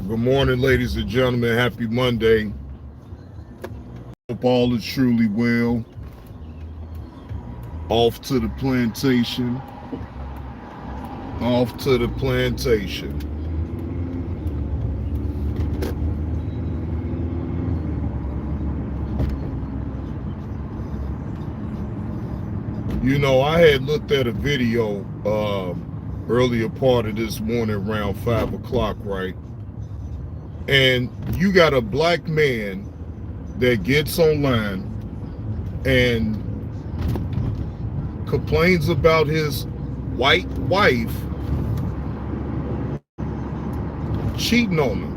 Good morning, ladies and gentlemen. Happy Monday. Hope all is truly well. Off to the plantation. Off to the plantation. You know, I had looked at a video earlier part of this morning around 5 o'clock, right? And you got a black man that gets online and complains about his white wife cheating on him.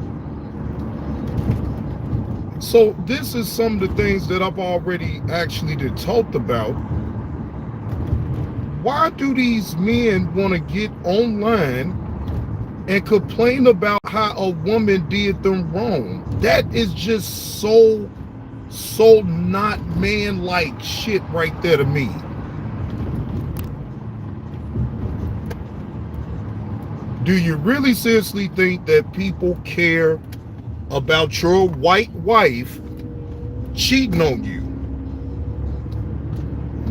So this is some of the things that I've already actually talked about. Why do these men want to get online and complain about how a woman did them wrong? That is just so not man-like shit right there to me. Do you really seriously think that people care about your white wife cheating on you?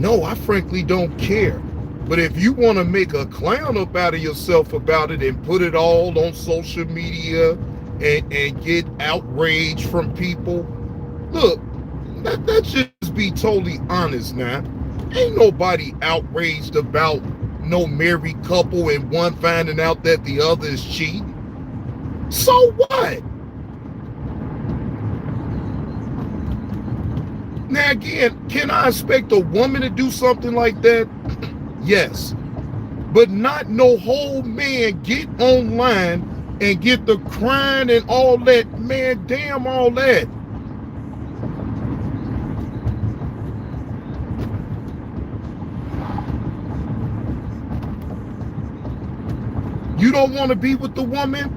No, I frankly don't care. But if you want to make a clown up out of yourself about it and put it all on social media and get outrage from people, look, let's just be totally honest now. Ain't nobody outraged about no married couple and one finding out that the other is cheating. So what? Now again, can I expect a woman to do something like that? Yes. But not no whole man get online and get the crying and all that. Man, damn all that. You don't want to be with the woman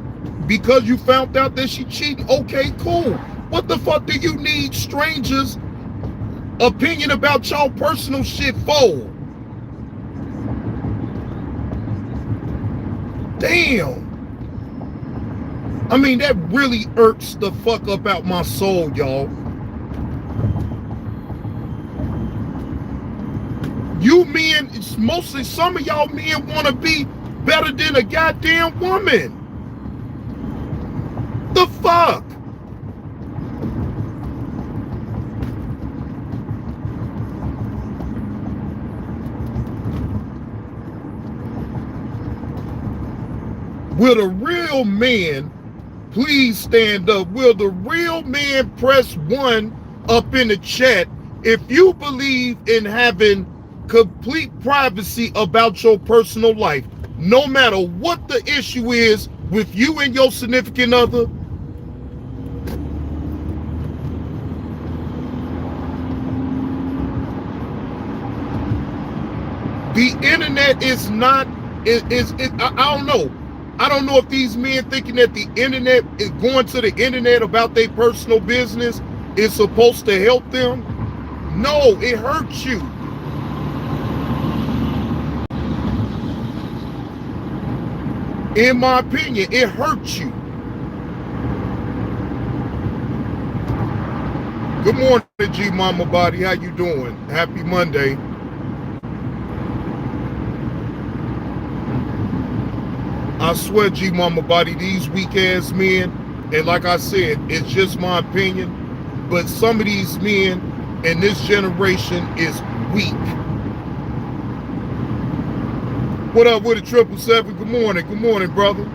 because you found out that she cheating? Okay, cool. What the fuck do you need strangers' opinion about y'all personal shit for? Damn. I mean, that really irks the fuck up out my soul, y'all. You men, it's mostly some of y'all men want to be better than a goddamn woman. The fuck? Will the real man please stand up? Will the real man press 1 up in the chat if you believe in having complete privacy about your personal life, no matter what the issue is with you and your significant other? The internet is not, I don't know. I don't know if these men thinking that the internet is going to the internet about their personal business is supposed to help them. No, it hurts you. In my opinion, it hurts you. Good morning, G Mama Body. How you doing? Happy Monday. I swear, G Mama Body, these weak ass men, and like I said, it's just my opinion, but some of these men in this generation is weak. What up with a 777? Good morning. Good morning, brother.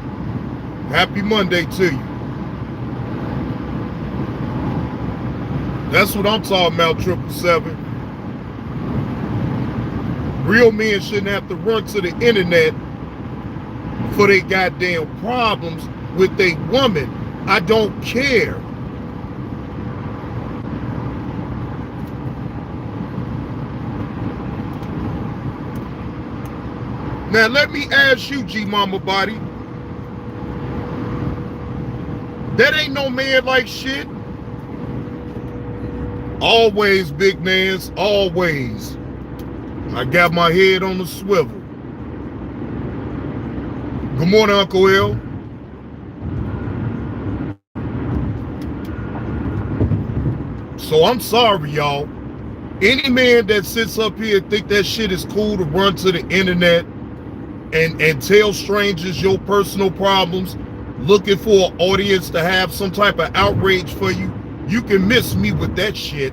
Happy Monday to you. That's what I'm talking about, 777. Real men shouldn't have to run to the internet for their goddamn problems with a woman. I don't care. Now let me ask you, G Mama Body. That ain't no man like shit. Always, big mans, always. I got my head on the swivel. Good morning, Uncle L. So I'm sorry, y'all. Any man that sits up here and think that shit is cool to run to the internet and tell strangers your personal problems, looking for an audience to have some type of outrage for you, you can miss me with that shit.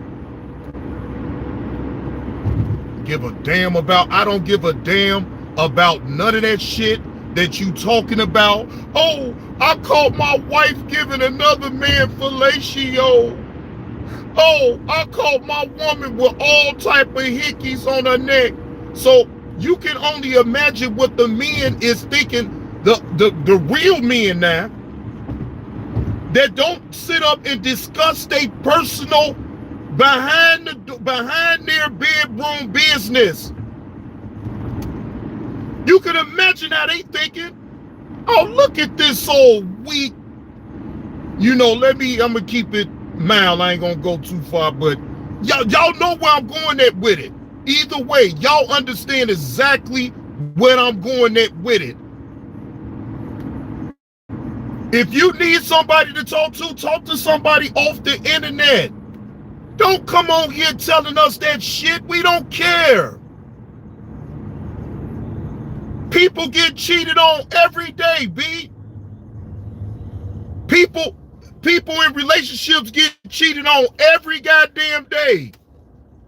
Give a damn about, I don't give a damn about none of that shit that you talking about. Oh, I caught my wife giving another man fellatio. Oh, I caught my woman with all type of hickeys on her neck. So you can only imagine what the men is thinking, the real men now, that don't sit up and discuss their personal behind their bedroom business. You can imagine how they thinking. Oh, look at this old weak. You know, I'm gonna keep it mild. I ain't gonna go too far, but y'all know where I'm going at with it. Either way, y'all understand exactly where I'm going at with it. If you need somebody to talk to somebody off the internet. Don't come on here telling us that shit. We don't care. People get cheated on every day, B. People in relationships get cheated on every goddamn day.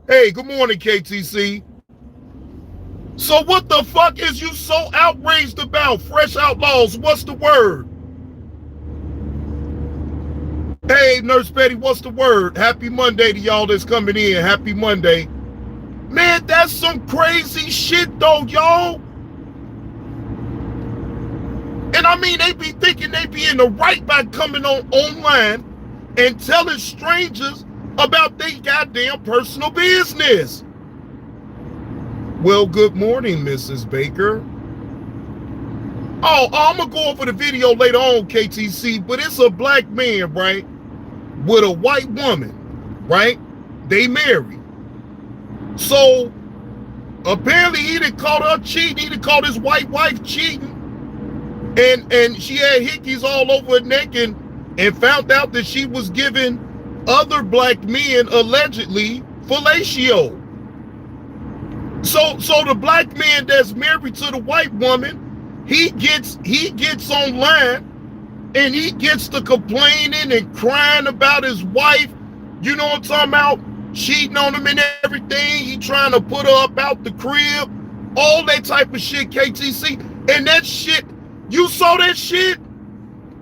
Hey, good morning, KTC. So what the fuck is you so outraged about? Fresh Outlaws, what's the word? Hey, Nurse Betty, what's the word? Happy Monday to y'all that's coming in. Happy Monday. Man, that's some crazy shit though, y'all. And I mean, they be thinking they be in the right by coming online and telling strangers about their goddamn personal business. Well, good morning, Mrs. Baker. Oh, I'm gonna go over the video later on, KTC, but it's a black man, right? With a white woman, right? They married. So apparently he done caught her cheating. He done caught his white wife cheating. And she had hickeys all over her neck and found out that she was giving other black men allegedly fellatio. So the black man that's married to the white woman, he gets online and he gets to complaining and crying about his wife, you know what I'm talking about, cheating on him and everything. He trying to put her up out the crib, all that type of shit, KTC. And that shit, you saw that shit?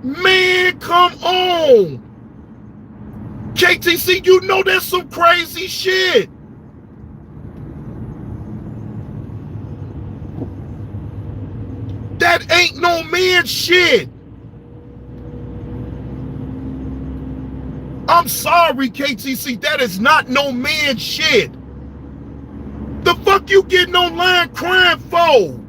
Man, come on. KTC, you know that's some crazy shit. That ain't no man shit. I'm sorry, KTC, that is not no man shit. The fuck you getting online crying for?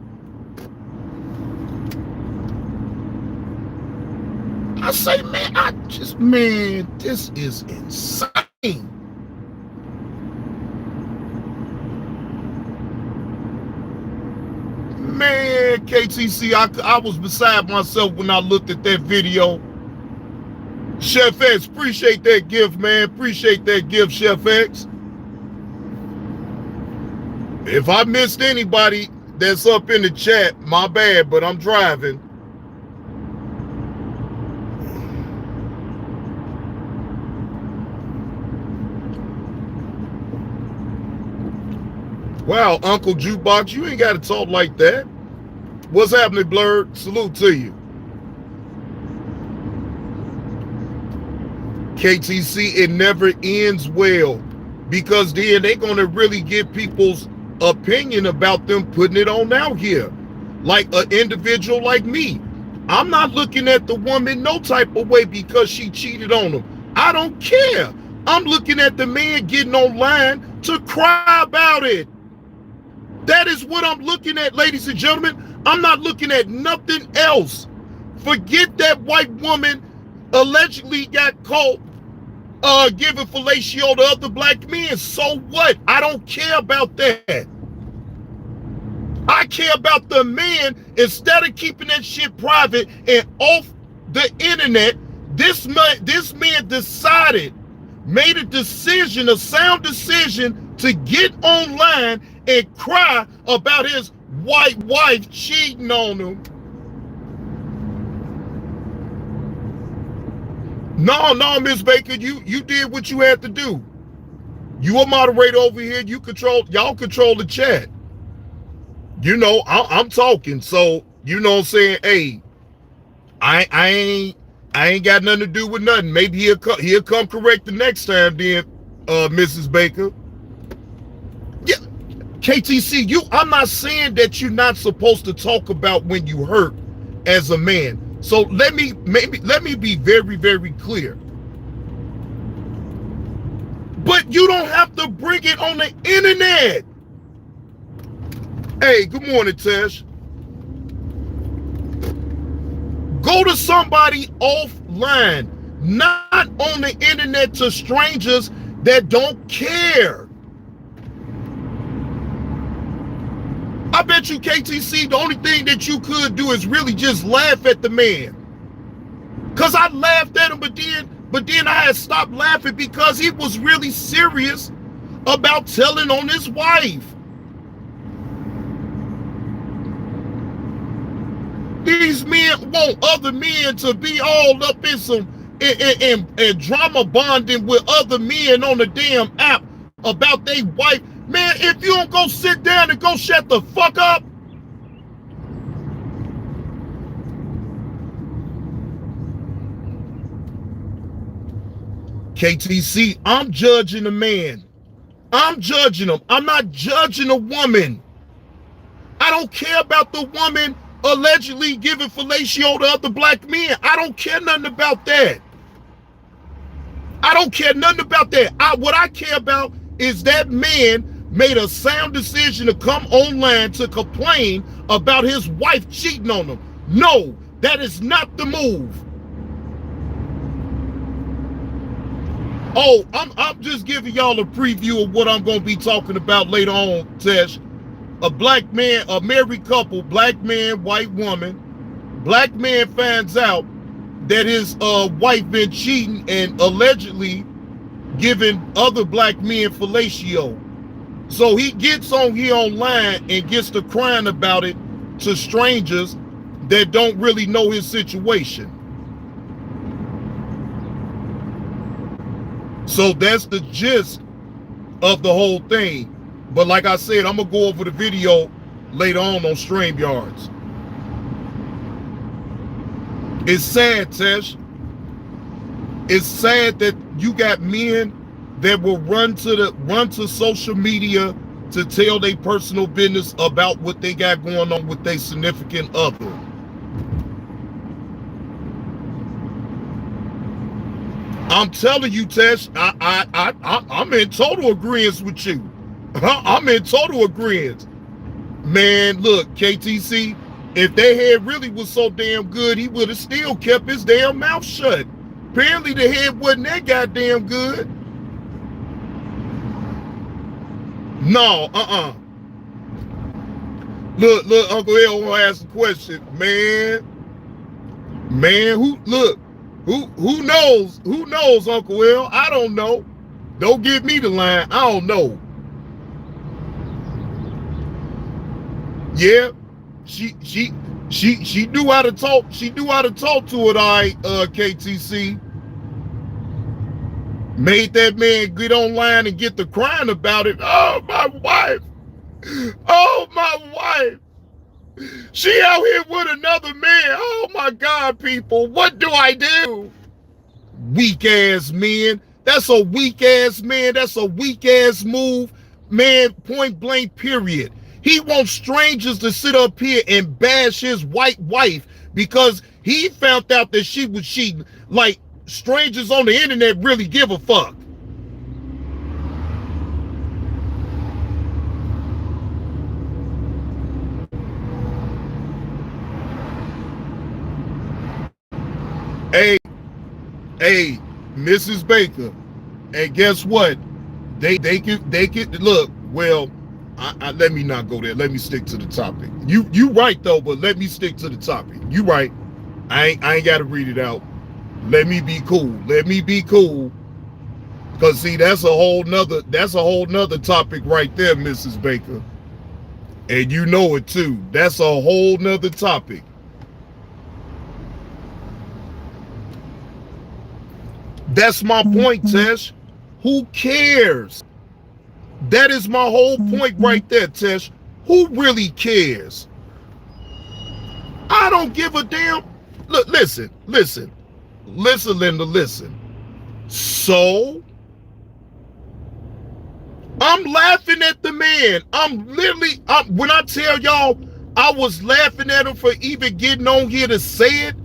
I say, man, this is insane. Man, KTC, I was beside myself when I looked at that video. Chef X, appreciate that gift, man. Appreciate that gift, Chef X. If I missed anybody that's up in the chat, my bad, but I'm driving. Wow, Uncle Jukebox, you ain't got to talk like that. What's happening, Blurred? Salute to you. KTC, it never ends well, because then they're going to really get people's opinion about them putting it on out here. Like an individual like me. I'm not looking at the woman no type of way because she cheated on him. I don't care. I'm looking at the man getting online to cry about it. That is what I'm looking at, ladies and gentlemen. I'm not looking at nothing else. Forget that white woman allegedly got caught giving fellatio to other black men. So what? I don't care about that. I care about the man. Instead of keeping that shit private and off the internet, this man decided made a decision, a sound decision, to get online and cry about his white wife cheating on him. No, Miss Baker, you did what you had to do. You a moderator over here. Y'all control the chat. You know, I'm talking, so you know what I'm saying. Hey, I ain't got nothing to do with nothing. Maybe he'll come correct the next time, then, Mrs. Baker. Yeah, KTC, I'm not saying that you're not supposed to talk about when you hurt as a man. So let me be very, very clear. But you don't have to bring it on the internet. Hey, good morning, Tesh. Go to somebody offline, not on the internet, to strangers that don't care. I bet you, KTC, the only thing that you could do is really just laugh at the man. Because I laughed at him, but then I had stopped laughing because he was really serious about telling on his wife. These men want other men to be all up in some and drama bonding with other men on the damn app about their wife. Man, if you don't go sit down and go shut the fuck up. KTC, I'm judging a man. I'm judging him. I'm not judging a woman. I don't care about the woman allegedly giving fellatio to other black men. I don't care nothing about that. I don't care nothing about that. What I care about is that man made a sound decision to come online to complain about his wife cheating on him. No, that is not the move. Oh, I'm just giving y'all a preview of what I'm going to be talking about later on, Tesh. A black man, a married couple, black man, white woman. Black man finds out that his wife been cheating and allegedly giving other black men fellatio. So he gets on here online and gets to crying about it to strangers that don't really know his situation. So that's the gist of the whole thing. But like I said, I'm going to go over the video later on StreamYards. It's sad, Tesh. It's sad that you got men that will run to social media to tell their personal business about what they got going on with their significant other. I'm telling you, Tesh, I'm in total agreement with you. I'm in total agreement. Man, look, KTC, if their head really was so damn good, he would have still kept his damn mouth shut. Apparently the head wasn't that goddamn good. No, Look, Uncle L will ask a question. Man, who knows? Who knows, Uncle L? I don't know. Don't give me the line. I don't know. Yeah, she knew how to talk. She knew how to talk to it, all right, KTC. Made that man get online and get the crying about it. Oh, my wife. Oh, my wife. She out here with another man. Oh, my God, people. What do I do? Weak-ass men. That's a weak-ass man. That's a weak-ass move. Man, point blank, period. He wants strangers to sit up here and bash his white wife because he found out that she was cheating. Like, strangers on the internet really give a fuck. Hey, Mrs. Baker, and guess what? They could look. Well, let me not go there. Let me stick to the topic. You right though, but let me stick to the topic. You right. I ain't got to read it out. Let me be cool. Let me be cool. Cause see, that's a whole nother topic right there, Mrs. Baker. And you know it too. That's a whole nother topic. That's my point, Tesh. Who cares? That is my whole point right there, Tesh. Who really cares? I don't give a damn. Look, listen, Linda, listen. So, I'm laughing at the man. When I tell y'all I was laughing at him for even getting on here to say it,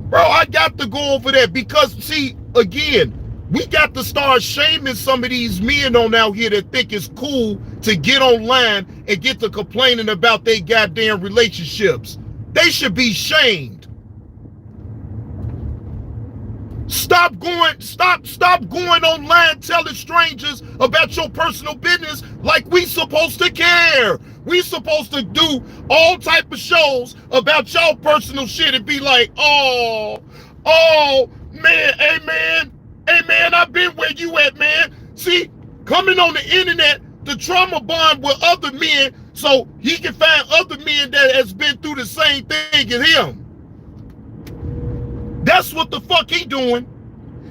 bro, I got to go over that because, see, again, we got to start shaming some of these men on out here that think it's cool to get online and get to complaining about their goddamn relationships. They should be shamed. Stop going online telling strangers about your personal business like we supposed to care. We supposed to do all type of shows about your personal shit and be like, oh, man, hey man, I've been where you at, man. See, coming on the internet to trauma bond with other men so he can find other men that has been through the same thing as him. That's what the fuck he doing.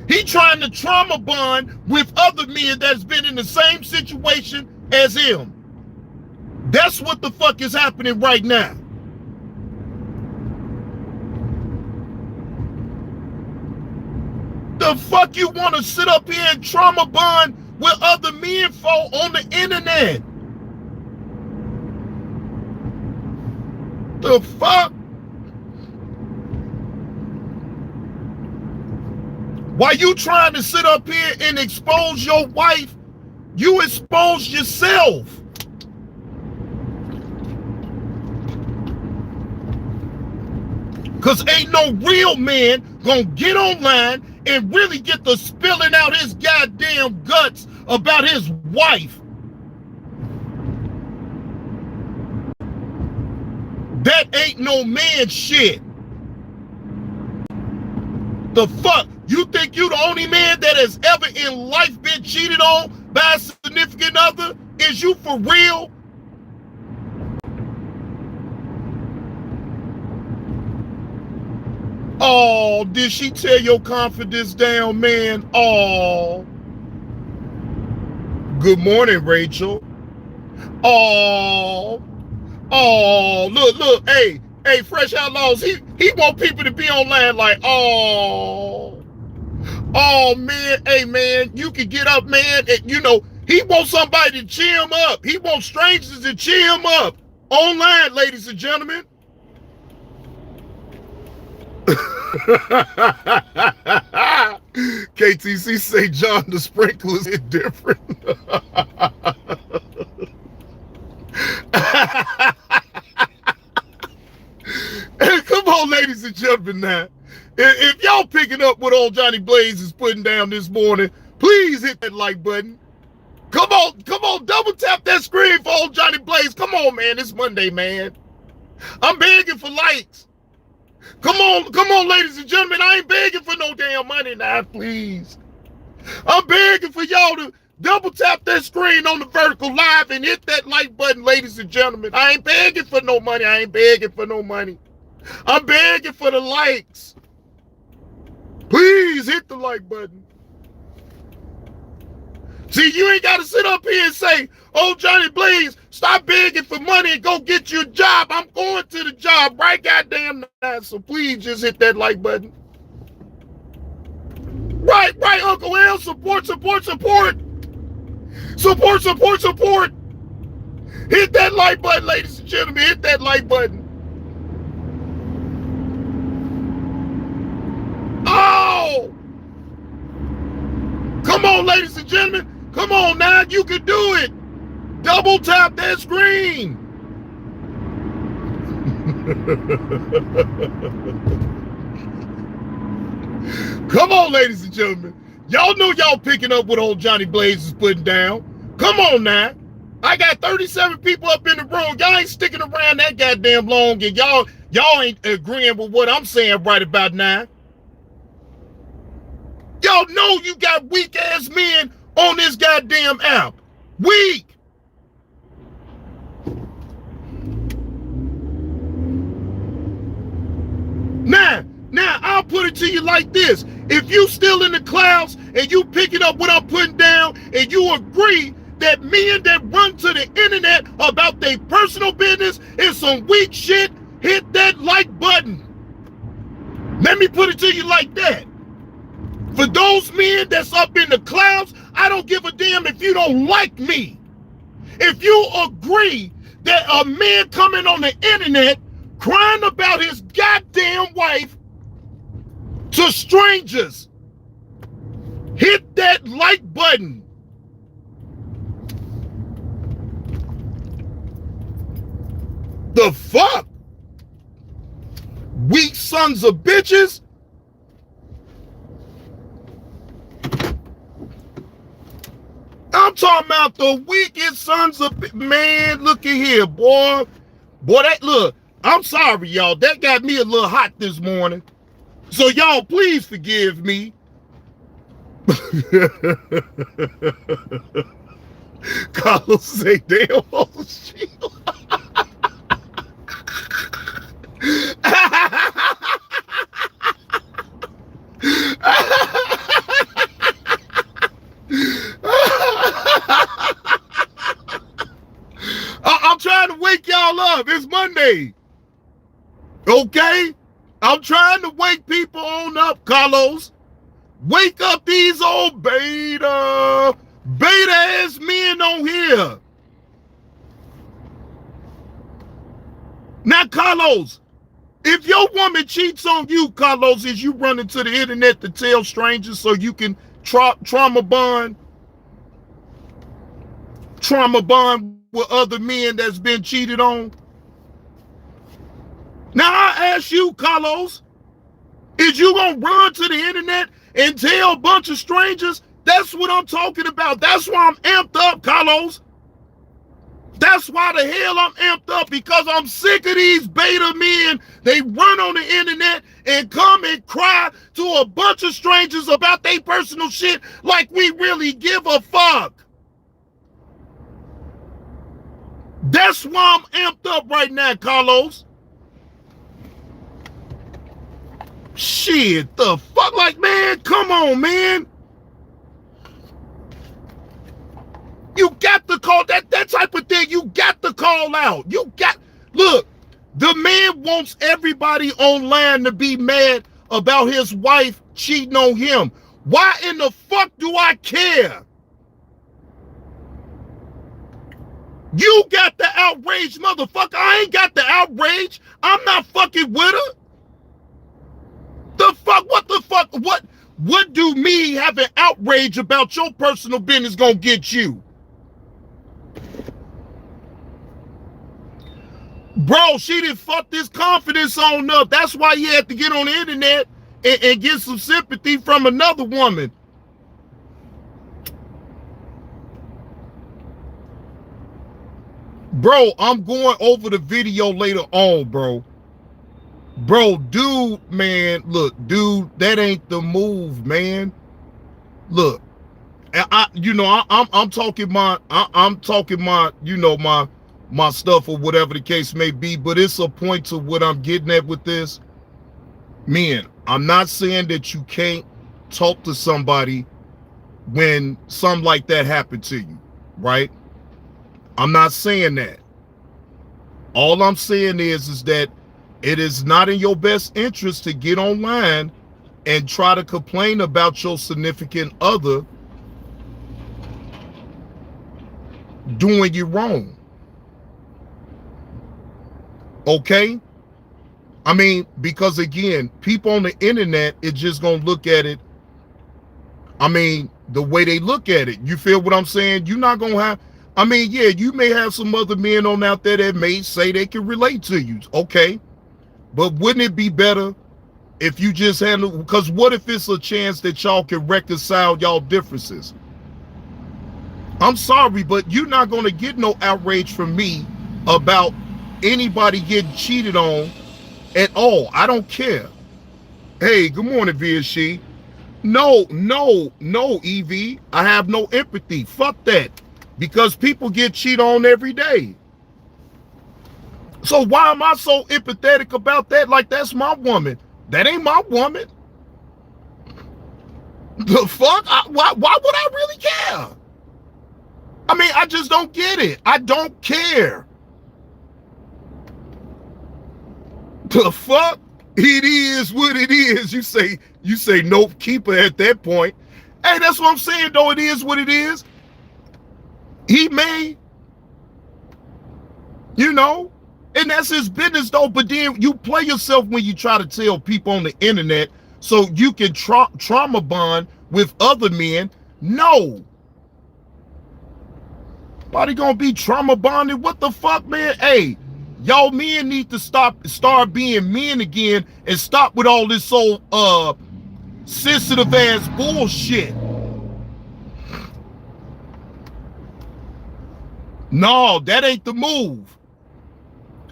He trying to trauma bond with other men that's been in the same situation as him. That's what the fuck is happening right now. The fuck you want to sit up here and trauma bond with other men for on the internet? The fuck? While you trying to sit up here and expose your wife, you expose yourself. Cause ain't no real man gonna get online and really get to spilling out his goddamn guts about his wife. That ain't no man shit. The fuck? You think you the only man that has ever in life been cheated on by a significant other? Is you for real? Oh, did she tear your confidence down, man? Oh. Good morning, Rachel. Oh. Oh, look, hey, Fresh Outlaws, he want people to be online like, oh, man, hey, man, you can get up, man, and, you know, he wants somebody to cheer him up. He wants strangers to cheer him up online, ladies and gentlemen. KTC say John the Sprinkler's different. Come on, ladies and gentlemen, now. If y'all picking up what old Johnny Blaze is putting down this morning, please hit that like button. Come on, double tap that screen for old Johnny Blaze. Come on, man, it's Monday, man. I'm begging for likes. Come on, ladies and gentlemen, I ain't begging for no damn money now, please. I'm begging for y'all to double tap that screen on the vertical live and hit that like button, ladies and gentlemen. I ain't begging for no money. I'm begging for the likes. Please hit the like button. See, you ain't got to sit up here and say, oh, Johnny Blaze, stop begging for money and go get you a job. I'm going to the job right goddamn now. So please just hit that like button. Right, Uncle L. Support. Support. Hit that like button, ladies and gentlemen. Hit that like button. Oh! Come on, ladies and gentlemen. Come on now, you can do it. Double tap that screen. Come on, ladies and gentlemen. Y'all know y'all picking up what old Johnny Blaze is putting down. Come on now. I got 37 people up in the room. Y'all ain't sticking around that goddamn long, and y'all ain't agreeing with what I'm saying right about now. Y'all know you got weak ass men on this goddamn app. Weak. Now, I'll put it to you like this. If you still in the clouds and you picking up what I'm putting down and you agree that men that run to the internet about their personal business is some weak shit, hit that like button. Let me put it to you like that. For those men that's up in the clouds, I don't give a damn if you don't like me. If you agree that a man coming on the internet crying about his goddamn wife to strangers, hit that like button. The fuck? Weak sons of bitches. I'm talking about the weakest sons of, man, look at here, boy. Boy, that, look, I'm sorry, y'all. That got me a little hot this morning. So y'all, please forgive me. Carlos say, damn, oh shit. I'm trying to wake y'all up. It's Monday. Okay? I'm trying to wake people on up, Carlos. Wake up these old beta ass men on here. Now, Carlos, if your woman cheats on you, Carlos, is you running to the internet to tell strangers so you can trauma bond with other men that's been cheated on? Now I ask you, Carlos, is you gonna run to the internet and tell a bunch of strangers? That's what I'm talking about. That's why I'm amped up, Carlos. That's why the hell I'm amped up, because I'm sick of these beta men. They run on the internet and come and cry to a bunch of strangers about their personal shit like we really give a fuck. That's why I'm amped up right now, Carlos. Shit, the fuck? Like, man, come on, man. You got to call that type of thing. You got to call out. Look, the man wants everybody online to be mad about his wife cheating on him. Why in the fuck do I care? You got the outrage, motherfucker. I ain't got the outrage. I'm not fucking with her. The fuck? What the fuck? What do me having outrage about your personal business gonna get you? Bro, she done fucked this confidence on up. That's why you had to get on the internet and get some sympathy from another woman. Bro, I'm going over the video later on, bro. Bro, dude, man, look, dude, that ain't the move, man. Look, I'm talking my, my stuff or whatever the case may be, but it's a point to what I'm getting at with this. Man, I'm not saying that you can't talk to somebody when something like that happened to you, right? I'm not saying that. All I'm saying is that it is not in your best interest to get online and try to complain about your significant other doing you wrong. Okay? I mean, because again, people on the internet is just gonna look at it, I mean, the way they look at it. You feel what I'm saying? You're not gonna have, I mean, yeah, you may have some other men on out there that may say they can relate to you. Okay. But wouldn't it be better if you just handle, because what if it's a chance that y'all can reconcile y'all differences? I'm sorry, but you're not going to get no outrage from me about anybody getting cheated on at all. I don't care. Hey, good morning, Viashi. No, no, no, EV. I have no empathy. Fuck that. Because people get cheated on every day. So why am I so empathetic about that? Like that's my woman. That ain't my woman. The fuck? Why would I really care? I mean, I just don't get it. I don't care. The fuck? It is what it is. You say nope, keep her at that point. Hey, that's what I'm saying though. It is what it is. He may, you know, and that's his business though. But then you play yourself when you try to tell people on the internet so you can trauma bond with other men. No. Nobody gonna be trauma bonded. What the fuck, man? Hey, y'all men need to start being men again and stop with all this so sensitive ass bullshit. No, that ain't the move.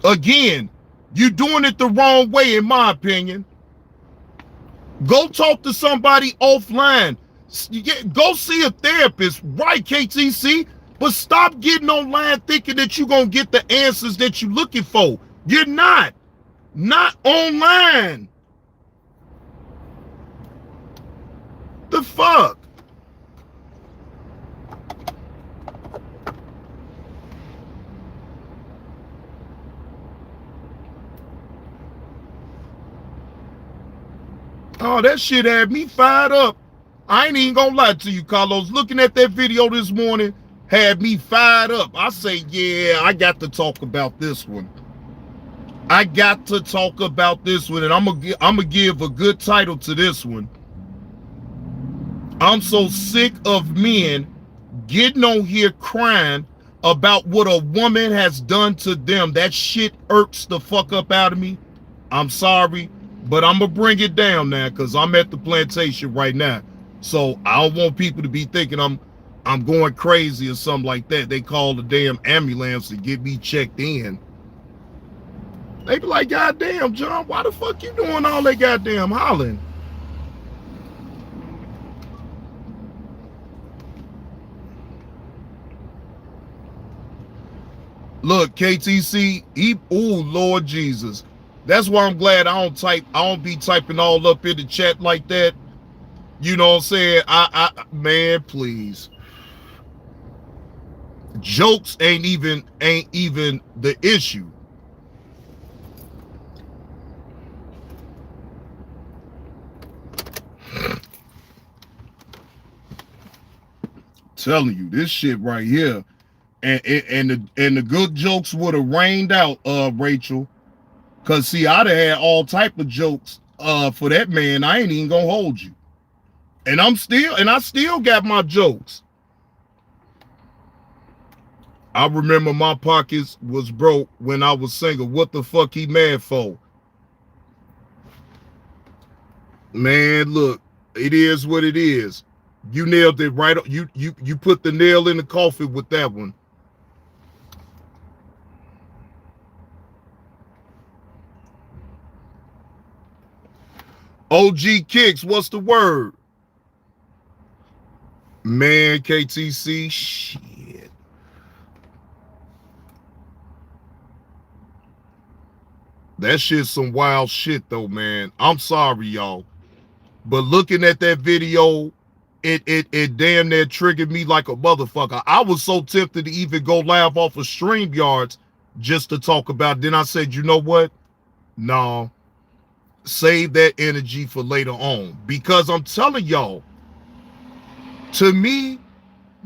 Again, you doing it the wrong way, in my opinion. Go talk to somebody offline. Go see a therapist, right, KTC? But stop getting online thinking that you're going to get the answers that you're looking for. You're not. Not online. The fuck? Oh, that shit had me fired up. I ain't even gonna lie to you, Carlos. Looking at that video this morning had me fired up. I say, yeah, I got to talk about this one. I got to talk about this one, and I'm gonna give a good title to this one. I'm so sick of men getting on here crying about what a woman has done to them. That shit irks the fuck up out of me. I'm sorry, but I'm gonna bring it down now because I'm at the plantation right now. So I don't want people to be thinking I'm going crazy or something like that. They call the damn ambulance to get me checked in. They be like, God damn, John, why the fuck you doing all that goddamn hollering? Look, KTC, oh Lord Jesus. That's why I'm glad I don't be typing all up in the chat like that. You know what I'm saying? Man, please. Jokes ain't even the issue. Telling you, this shit right here. And the good jokes would have rained out, Rachel. Cause see, I'd have had all type of jokes for that man. I ain't even gonna hold you. And I still got my jokes. I remember my pockets was broke when I was single. What the fuck he mad for? Man, look, it is what it is. You nailed it right. You put the nail in the coffin with that one. OG Kicks, what's the word? Man, KTC, shit. That shit's some wild shit though, man. I'm sorry, y'all. But looking at that video, it damn near triggered me like a motherfucker. I was so tempted to even go live off of StreamYards just to talk about it. Then I said, you know what? No. Save that energy for later on. Because I'm telling y'all, to me,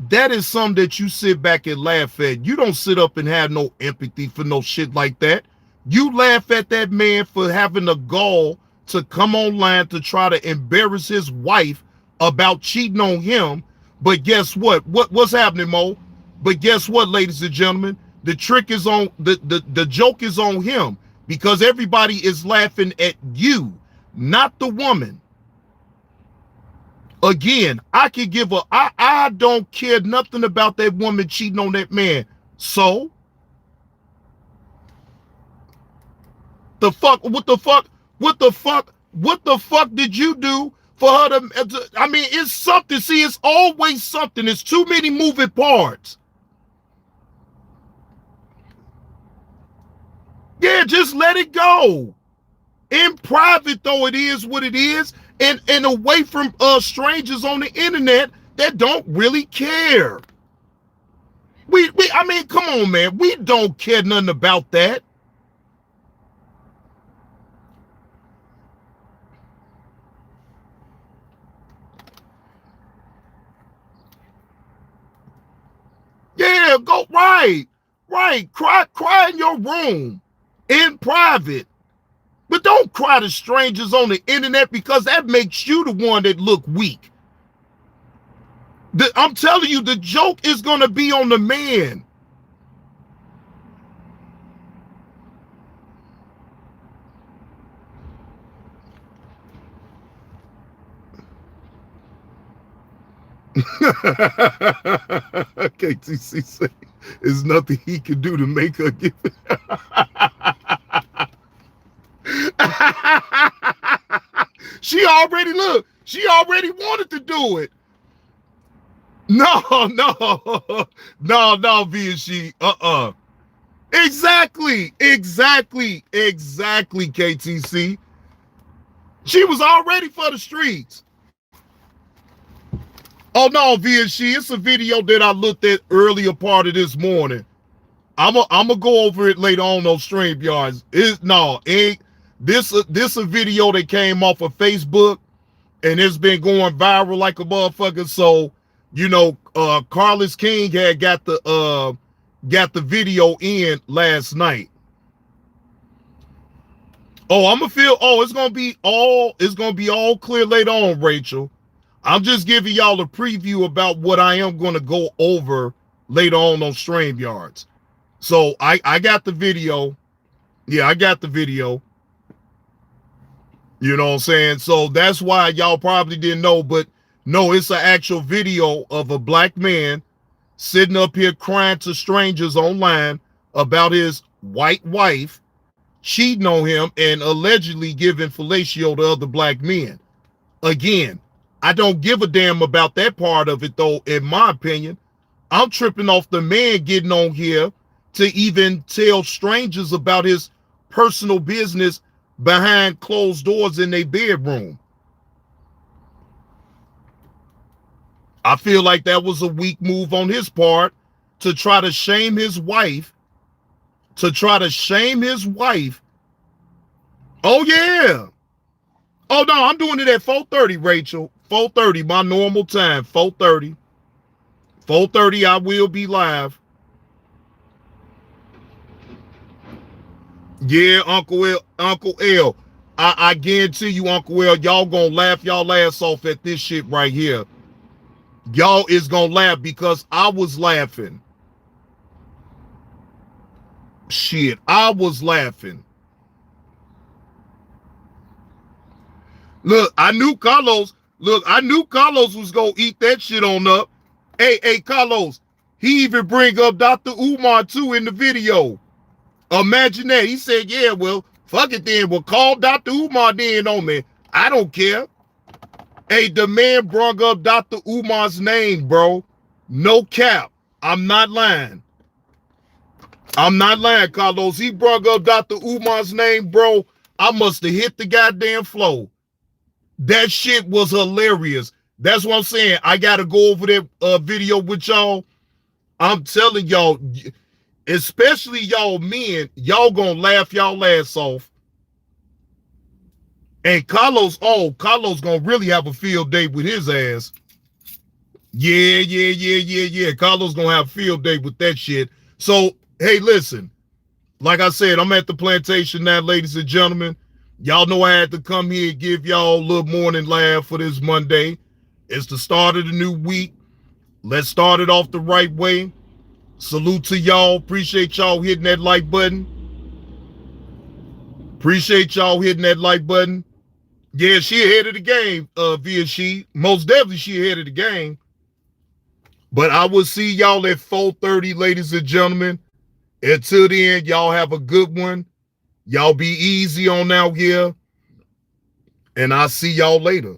that is something that you sit back and laugh at. You don't sit up and have no empathy for no shit like that. You laugh at that man for having the gall to come online to try to embarrass his wife about cheating on him. But guess what? What's happening, Mo? But guess what, ladies and gentlemen? The trick is on, the joke is on him because everybody is laughing at you, not the woman. Again, I don't care nothing about that woman cheating on that man. So, what the fuck did you do for her to, I mean, it's something. See, it's always something. It's too many moving parts. Yeah, just let it go. In private, though, it is what it is, and away from strangers on the internet that don't really care. I mean, come on, man. We don't care nothing about that. Yeah, go right. Cry in your room, in private. But don't cry to strangers on the internet, because that makes you the one that look weak. I'm telling you, the joke is going to be on the man. KTC say there's nothing he can do to make her give it. She already wanted to do it. No, VSG. Exactly, KTC. She was already for the streets. Oh no, VSG, it's a video that I looked at earlier part of this morning. I'm gonna go over it later on those StreamYards. This a video that came off of Facebook, and it's been going viral like a motherfucker. So, you know, Carlos King had got the video in last night. Oh, it's gonna be all clear later on, Rachel. I'm just giving y'all a preview about what I am gonna go over later on StreamYards. So I got the video. Yeah, I got the video. You know what I'm saying? So that's why y'all probably didn't know, but no, it's an actual video of a black man sitting up here crying to strangers online about his white wife cheating on him and allegedly giving fellatio to other black men. Again, I don't give a damn about that part of it, though, in my opinion. I'm tripping off the man getting on here to even tell strangers about his personal business behind closed doors in their bedroom. I feel like that was a weak move on his part to try to shame his wife. Oh, yeah. Oh, no, I'm doing it at 4:30, Rachel. 4:30, my normal time, 4:30. 4:30, I will be live. Yeah, Uncle L. I guarantee you, Uncle L, y'all gonna laugh y'all ass off at this shit right here. Y'all is gonna laugh because I was laughing. Shit, I was laughing. Look, I knew Carlos was gonna eat that shit on up. Hey, Carlos, he even bring up Dr. Umar too in the video. Imagine that. He said, yeah, well, fuck it then. Well, call Dr. Umar then on me. I don't care. Hey, the man brought up Dr. Umar's name, bro. No cap. I'm not lying. Carlos. He brought up Dr. Umar's name, bro. I must have hit the goddamn floor. That shit was hilarious. That's what I'm saying. I got to go over that video with y'all. I'm telling y'all, especially y'all men, y'all gonna laugh y'all ass off. And Carlos gonna really have a field day with his ass. Yeah. Carlos gonna have a field day with that shit. So, hey, listen. Like I said, I'm at the plantation now, ladies and gentlemen. Y'all know I had to come here and give y'all a little morning laugh for this Monday. It's the start of the new week. Let's start it off the right way. Salute to y'all. Appreciate y'all hitting that like button. Yeah, she ahead of the game, Most definitely she ahead of the game. But I will see y'all at 4:30, ladies and gentlemen. Until then, y'all have a good one. Y'all be easy on out here. And I'll see y'all later.